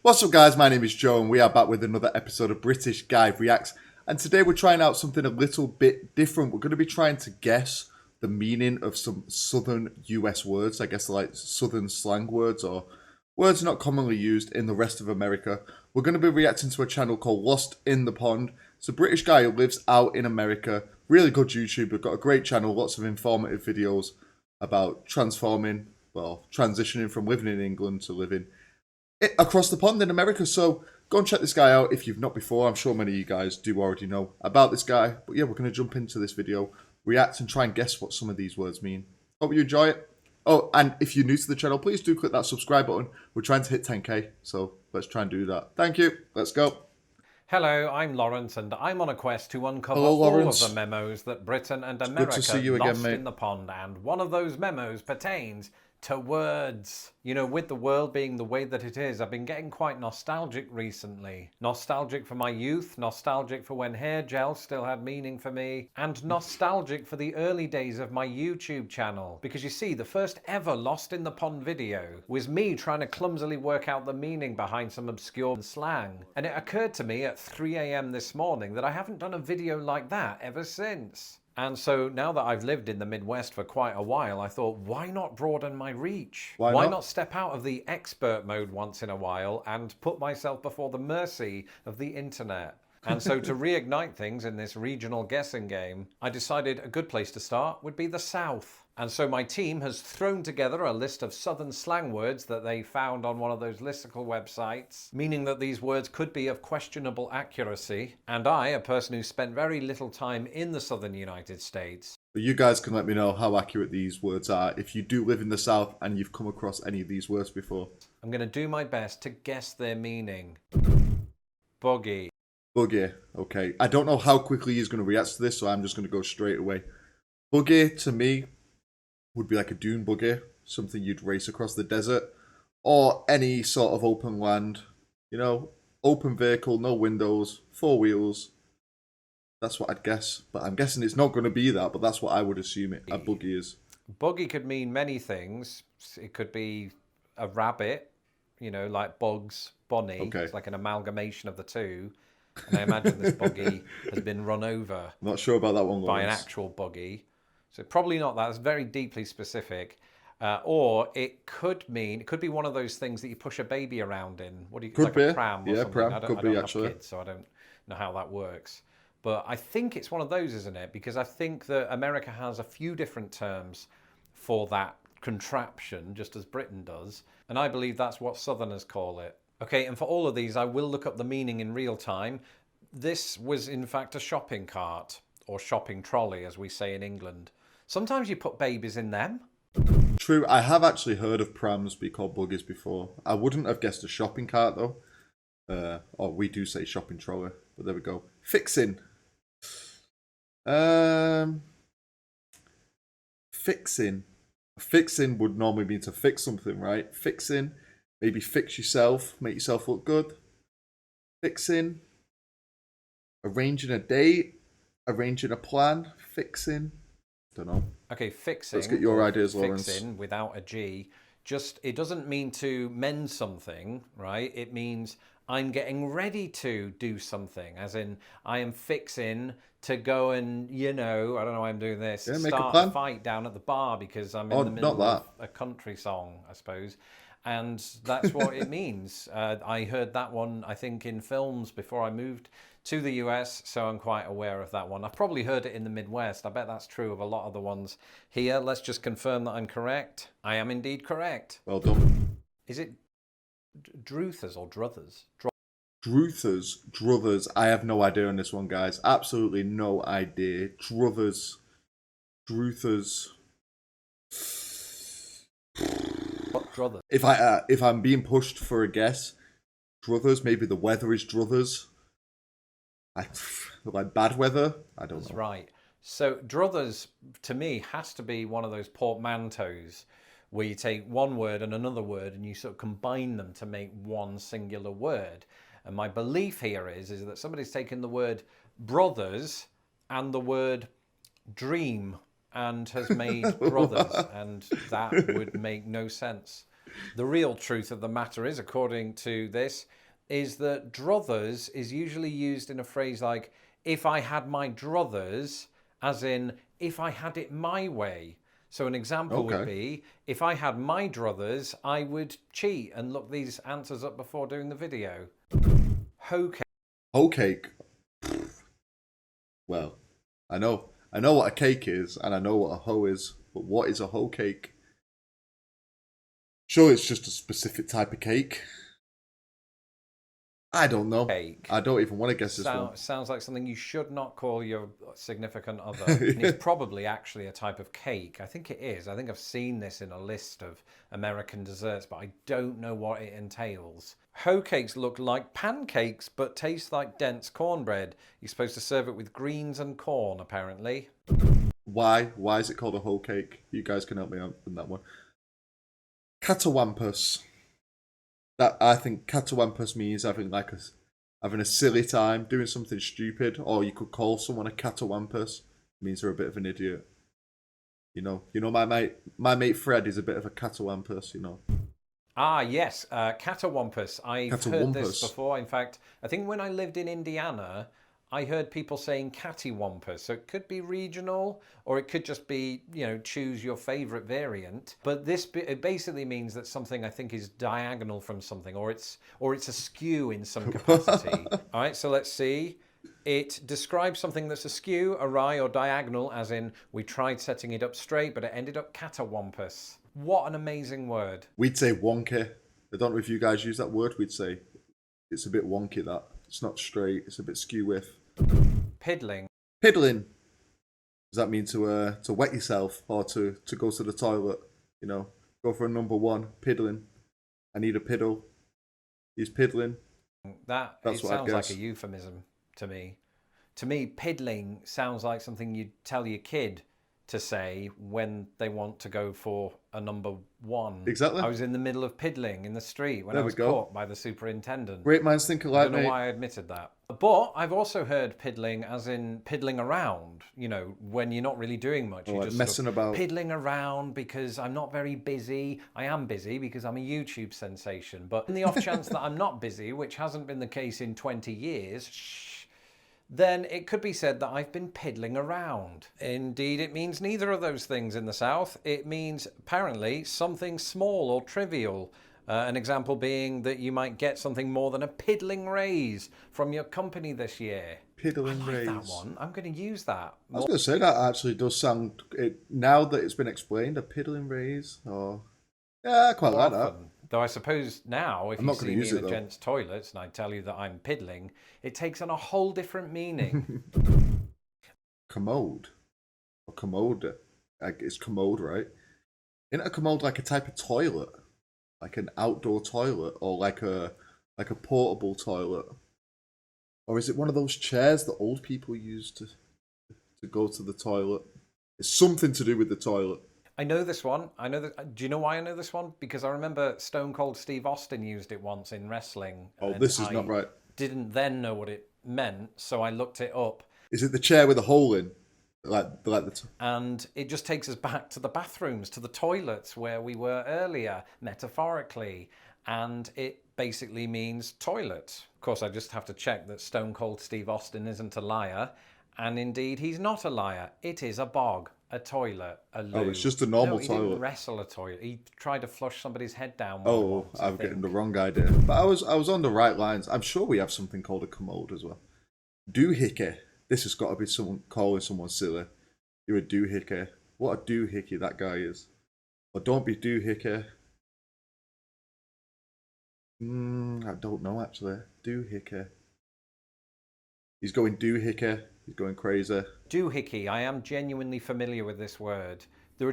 What's up guys, my name is Joe and we are back with another episode of British Guy Reacts, and today we're trying out something a little bit different. We're going to be trying to guess the meaning of some southern US words, I guess like southern slang words or words not commonly used in the rest of America. We're going to be reacting to a channel called Lost in the Pond. It's a British guy who lives out in America, really good YouTuber, got a great channel, lots of informative videos about transitioning from living in England to living across the pond in America. So go and check this guy out if you've not before. I'm sure many of you guys do already know about this guy. But yeah, we're going to jump into this video, react and try and guess what some of these words mean. Hope you enjoy it. Oh, and if you're new to the channel, please do click that subscribe button. We're trying to hit 10k, so let's try and do that. Thank you. Let's go. Hello, I'm Lawrence, and I'm on a quest to uncover Hello, all of the memos that Britain and America good to see you again, lost mate. in the pond, and one of those memos pertains to words. You know, with the world being the way that it is, I've been getting quite nostalgic recently. Nostalgic for my youth, nostalgic for when hair gel still had meaning for me, and nostalgic for the early days of my YouTube channel. Because you see, the first ever Lost in the Pond video was me trying to clumsily work out the meaning behind some obscure slang. And it occurred to me at 3 AM this morning that I haven't done a video like that ever since. And so now that I've lived in the Midwest for quite a while, I thought, why not broaden my reach? Why not step out of the expert mode once in a while and put myself before the mercy of the internet? And so to reignite things in this regional guessing game, I decided a good place to start would be the South. And so my team has thrown together a list of southern slang words that they found on one of those listicle websites, meaning that these words could be of questionable accuracy. And I, a person who spent very little time in the southern United States. You guys can let me know how accurate these words are if you do live in the South and you've come across any of these words before. I'm going to do my best to guess their meaning. Buggy. Buggy, okay. I don't know how quickly he's going to react to this, so I'm just going to go straight away. Buggy, to me, would be like a dune buggy, something you'd race across the desert, or any sort of open land, you know, open vehicle, no windows, 4 wheels. That's what I'd guess, but I'm guessing it's not going to be that, but that's what I would assume a buggy is. Buggy could mean many things. It could be a rabbit, you know, like Bugs Bunny. Okay. It's like an amalgamation of the two. And I imagine this buggy has been run over. Not sure about that one, Lawrence. By an actual buggy. So probably not that. It's very deeply specific. Or it could be one of those things that you push a baby around in. What do you, could like be a pram or yeah, something? pram. I Could don't be have actually. kids, so I don't know how that works. But I think it's one of those, isn't it? Because I think that America has a few different terms for that contraption, just as Britain does. And I believe that's what Southerners call it. Okay, and for all of these, I will look up the meaning in real time. This was, in fact, a shopping cart, or shopping trolley, as we say in England. Sometimes you put babies in them. True, I have actually heard of prams be called buggies before. I wouldn't have guessed a shopping cart, though. Or we do say shopping trolley, but there we go. FIXIN. FIXIN. FIXIN would normally mean to fix something, right? FIXIN. Maybe fix yourself, make yourself look good. FIXIN. Arranging a date. Arranging a plan. FIXIN. Don't know. Okay, fixing. Let's get your ideas, Lawrence. Fixing without a G. Just, it doesn't mean to mend something, right? It means I'm getting ready to do something. As in, I am fixing to go and, you know, I don't know why I'm doing this. Yeah, make start a plan. a fight down at the bar because I'm in the middle of a country song, I suppose. And that's what it means. I heard that one, I think, in films before I moved to the US, so I'm quite aware of that one. I've probably heard it in the Midwest. I bet that's true of a lot of the ones here. Let's just confirm that I'm correct. I am indeed correct. Well done. Is it Druthers or Druthers? Druthers. I have no idea on this one, guys. Absolutely no idea. Druthers. What Druthers? If I'm being pushed for a guess, Druthers. Maybe the weather is Druthers. Like bad weather. I don't know. That's right. So Druthers to me has to be one of those portmanteaus where you take one word and another word and you sort of combine them to make one singular word. And my belief here is that somebody's taken the word brothers and the word dream and has made brothers, and that would make no sense The real truth of the matter is, according to this, is that druthers is usually used in a phrase like, if I had my druthers, as in, if I had it my way. So an example would Okay. be, if I had my druthers, I would cheat and look these answers up before doing the video. HOECAKE. HOECAKE. Well, I know what a cake is, and I know what a hoe is, but what is a hoe cake? Sure, it's just a specific type of cake. I don't know. Cake. I don't even want to guess this one. Sounds like something you should not call your significant other. And it's probably actually a type of cake. I think it is. I think I've seen this in a list of American desserts, but I don't know what it entails. Hoe cakes look like pancakes, but taste like dense cornbread. You're supposed to serve it with greens and corn, apparently. Why? Why is it called a hoe cake? You guys can help me out with that one. CATAWAMPUS. That I think CATAWAMPUS means having a silly time, doing something stupid, or you could call someone a CATAWAMPUS. It means they're a bit of an idiot. You know, my mate Fred is a bit of a CATAWAMPUS. You know. Ah, yes, CATAWAMPUS. I've heard this Catawampus. before. In fact, I think when I lived in Indiana, I heard people saying cattywampus. So it could be regional, or it could just be, choose your favorite variant. But it basically means that something, I think, is diagonal from something, or it's askew in some capacity. All right, so let's see. It describes something that's askew, awry, or diagonal, as in we tried setting it up straight, but it ended up catawampus. What an amazing word. We'd say wonky. I don't know if you guys use that word. We'd say it's a bit wonky. That it's not straight. It's a bit skew with. Piddling. Piddling. Does that mean to wet yourself or to go to the toilet? You know, go for a number one. Piddling. I need a piddle. He's piddling. That's what I sounds like guess. a euphemism to me. To me, piddling sounds like something you'd tell your kid to say when they want to go for a number one. Exactly. I was in the middle of piddling in the street when There I we was go. caught by the superintendent. Great minds think I alike, don't know mate. why I admitted that. But I've also heard piddling as in piddling around, when you're not really doing much. You're like just messing about. piddling around because I'm not very busy. I am busy because I'm a YouTube sensation. But in the off chance that I'm not busy, which hasn't been the case in 20 years, then it could be said that I've been piddling around. Indeed, it means neither of those things in the South. It means, apparently, something small or trivial. An example being that you might get something more than a piddling raise from your company this year. Piddling I like raise. that one. I'm going to use that. I was going to say that actually does sound, now that it's been explained, a piddling raise. Or yeah, I quite like that. Often. Though I suppose now, if I'm you not gonna see me use in it, a though. gent's toilets and I tell you that I'm piddling, it takes on a whole different meaning. Commode. Or commode. It's commode, right? Isn't a commode like a type of toilet? Like an outdoor toilet? Or like a portable toilet? Or is it one of those chairs that old people use to go to the toilet? It's something to do with the toilet. I know this one. I know that. Do you know why I know this one? Because I remember Stone Cold Steve Austin used it once in wrestling. Oh, and this is not right. Didn't then know what it meant, so I looked it up. Is it the chair with a hole in? And it just takes us back to the bathrooms, to the toilets where we were earlier, metaphorically. And it basically means toilet. Of course, I just have to check that Stone Cold Steve Austin isn't a liar. And indeed, he's not a liar. It is a bog, a toilet, a loo. Oh, it's just a normal no, he didn't toilet. wrestle a toilet. He tried to flush somebody's head down. Oh, once, I I'm getting think. the wrong idea. But I was on the right lines. I'm sure we have something called a commode as well. Doohickey. This has got to be someone calling someone silly. You're a doohickey. What a doohickey that guy is. Or don't be doohickey. I don't know actually. Doohickey. He's going doohickey. He's going crazy. Doohickey. I am genuinely familiar with this word. There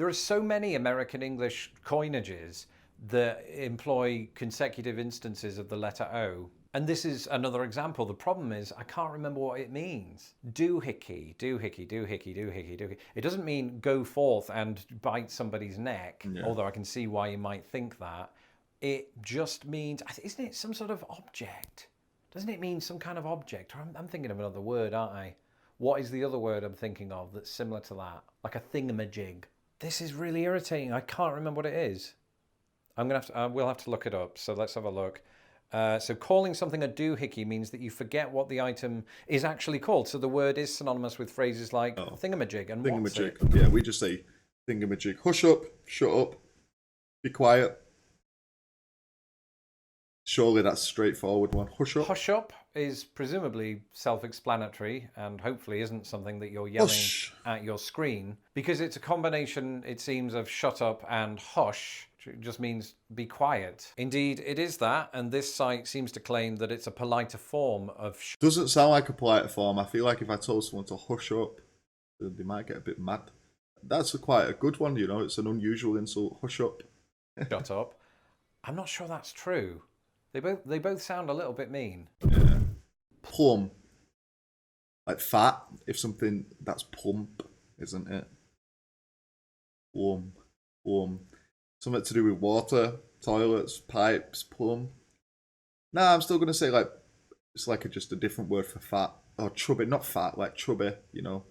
are so many American English coinages that employ consecutive instances of the letter O. And this is another example. The problem is I can't remember what it means. Doohickey, doohickey, doohickey, doohickey, doohickey. It doesn't mean go forth and bite somebody's neck, although I can see why you might think that. It just means, isn't it some sort of object? Doesn't it mean some kind of object? Or I'm thinking of another word, aren't I? What is the other word I'm thinking of that's similar to that? Like a thingamajig. This is really irritating. I can't remember what it is. I'm gonna have to. We'll have to look it up. So let's have a look. So calling something a doohickey means that you forget what the item is actually called. So the word is synonymous with phrases like thingamajig and what's it. Thingamajig. Yeah, we just say thingamajig. Hush up, shut up, be quiet. Surely that's a straightforward one. Hush up. Hush up is presumably self-explanatory and hopefully isn't something that you're yelling at your screen, because it's a combination, it seems, of shut up and hush. It just means be quiet. Indeed, it is that, and this site seems to claim that it's a politer form of Doesn't sound like a polite form. I feel like if I told someone to hush up, they might get a bit mad. That's quite a good one, you know. It's an unusual insult. Hush up. shut up. I'm not sure that's true. They both sound a little bit mean. Yeah. Plum. Like fat. If something that's plump, isn't it? Plum. Plum. Something to do with water, toilets, pipes, plum. Nah, I'm still gonna say like it's like just a different word for fat. Or chubby, not fat, like chubby, you know.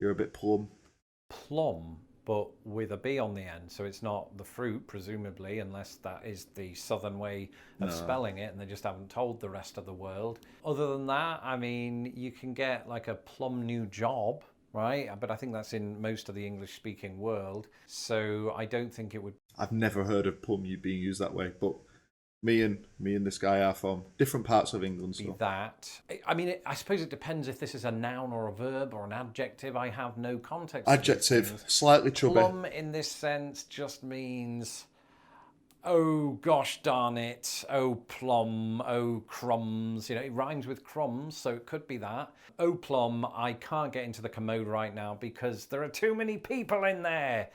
You're a bit plum. Plum, but with a B on the end, so it's not the fruit, presumably, unless that is the southern way of spelling it and they just haven't told the rest of the world. Other than that, I mean, you can get like a plum new job, right? But I think that's in most of the English-speaking world, so I don't think it would... I've never heard of plum being used that way, but me and this guy are from different parts of England. So. That. I mean, I suppose it depends if this is a noun or a verb or an adjective. I have no context. Adjective, slightly chubby. Plum in this sense just means, oh gosh darn it, oh plum, oh crumbs. You know, it rhymes with crumbs, so it could be that. Oh plum, I can't get into the commode right now because there are too many people in there.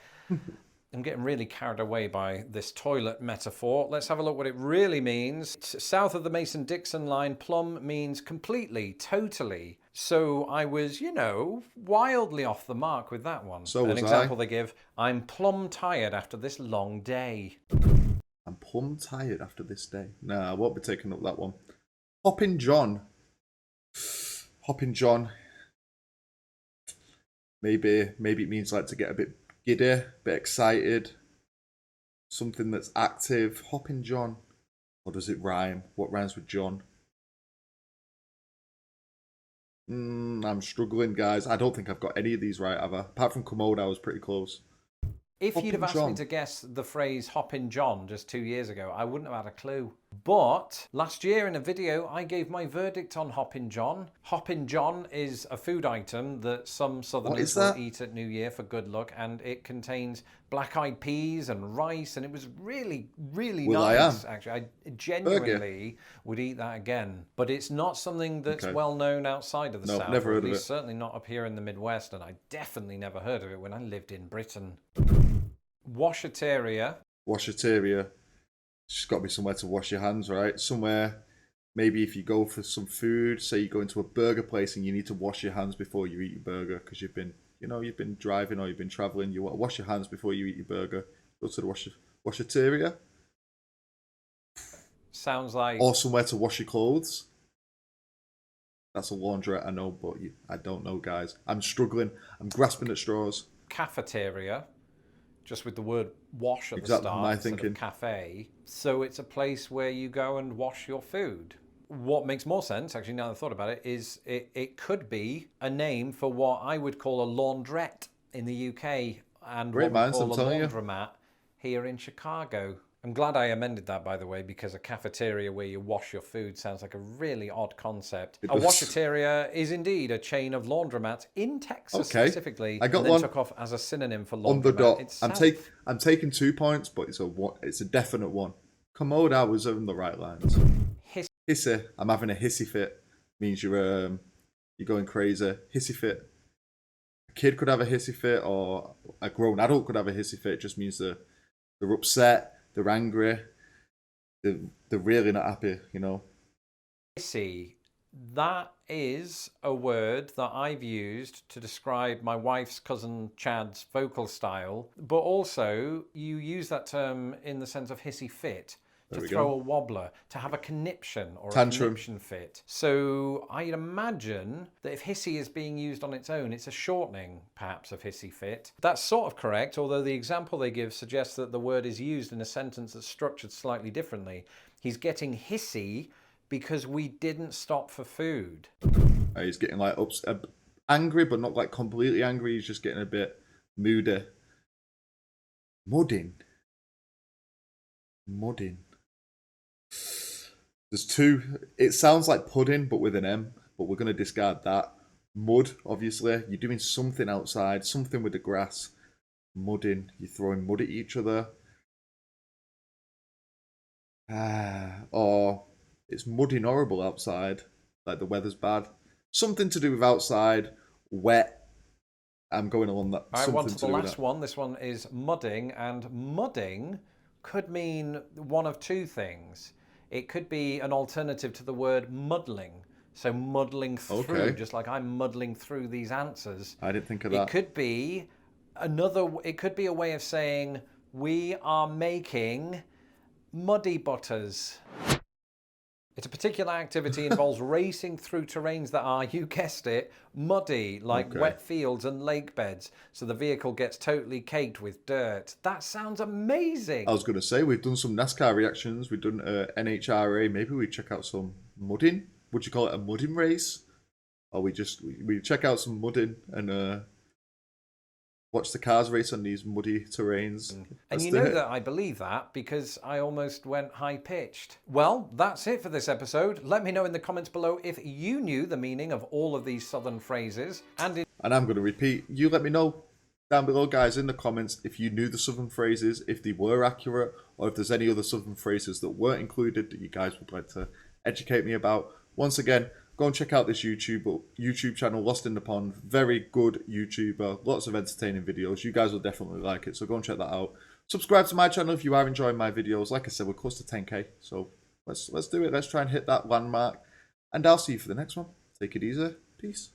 I'm getting really carried away by this toilet metaphor. Let's have a look what it really means. South of the Mason-Dixon line, plum means completely, totally. So I was, you know, wildly off the mark with that one. So was An example they give, I'm plumb tired after this long day. I'm plumb tired after this day. Nah, I won't be taking up that one. Hoppin' John. Hoppin' John. Maybe it means like to get a bit giddy, a bit excited, something that's active. Hoppin' John. Or does it rhyme? What rhymes with John? I'm struggling, guys. I don't think I've got any of these right, have I? Apart from Commode, I was pretty close. If you'd have asked me to guess the phrase Hoppin' John just 2 years ago, I wouldn't have had a clue. But last year in a video, I gave my verdict on Hoppin' John. Hoppin' John is a food item that some Southerners will eat at New Year for good luck, and it contains black-eyed peas and rice, and it was really, really nice, actually. I genuinely would eat that again. But it's not something that's well known outside of the South. Never heard of it. Certainly not up here in the Midwest, and I definitely never heard of it when I lived in Britain. Washateria. Washateria. It's just got to be somewhere to wash your hands, right? Somewhere, maybe if you go for some food, say you go into a burger place and you need to wash your hands before you eat your burger because you've been driving or you've been traveling. You want to wash your hands before you eat your burger. Go to the washateria. Sounds like... Or somewhere to wash your clothes. That's a laundrette, I know, but I don't know, guys. I'm struggling. I'm grasping at straws. Cafeteria. Just with the word wash at the start instead of cafe. So it's a place where you go and wash your food. What makes more sense, actually, now that I've thought about it, is it could be a name for what I would call a laundrette in the UK and what we call a laundromat here in Chicago. I'm glad I amended that, by the way, because a cafeteria where you wash your food sounds like a really odd concept. A washateria is indeed a chain of laundromats in Texas specifically. I got and then one took off as a synonym for laundromat. On the dot. I'm taking 2 points, but it's a definite one. Commode, I was on the right lines. Hissy. I'm having a hissy fit. Means you're going crazy. Hissy fit. A kid could have a hissy fit, or a grown adult could have a hissy fit. It just means they're upset. They're angry. They're really not happy, you know. Hissy. That is a word that I've used to describe my wife's cousin Chad's vocal style, but also you use that term in the sense of hissy fit to we throw go. a wobbler, to have a conniption or Tantrum. a conniption fit. So I'd imagine that if hissy is being used on its own, it's a shortening, perhaps, of hissy fit. That's sort of correct, although the example they give suggests that the word is used in a sentence that's structured slightly differently. He's getting hissy because we didn't stop for food. He's getting like angry, but not like completely angry. He's just getting a bit moody. Mudding. There's two. It sounds like pudding, but with an M. But we're going to discard that. Mud, obviously. You're doing something outside, something with the grass. Mudding. You're throwing mud at each other. Or it's mudding horrible outside. Like the weather's bad. Something to do with outside. Wet. I'm going along that. I want the last one. This one is mudding, and mudding could mean one of two things. It could be an alternative to the word muddling. So muddling through, just like I'm muddling through these answers. I didn't think of that. It could be it could be a way of saying we are making muddy butters. It's a particular activity involves racing through terrains that are, you guessed it, muddy, like wet fields and lake beds. So the vehicle gets totally caked with dirt. That sounds amazing. I was going to say, we've done some NASCAR reactions. We've done NHRA. Maybe we check out some mudding. Would you call it a mudding race? Or we check out some mudding and watch the cars race on these muddy terrains. And you know that I believe that because I almost went high-pitched. Well, that's it for this episode. Let me know in the comments below if you knew the meaning of all of these southern phrases. And I'm going to repeat. You let me know down below, guys, in the comments if you knew the southern phrases, if they were accurate, or if there's any other southern phrases that weren't included that you guys would like to educate me about. Once again, go and check out this YouTube channel, Lost in the Pond. Very good YouTuber. Lots of entertaining videos. You guys will definitely like it, so go and check that out. Subscribe to my channel if you are enjoying my videos. Like I said, we're close to 10k, so let's do it. Let's try and hit that landmark. And I'll see you for the next one. Take it easy. Peace.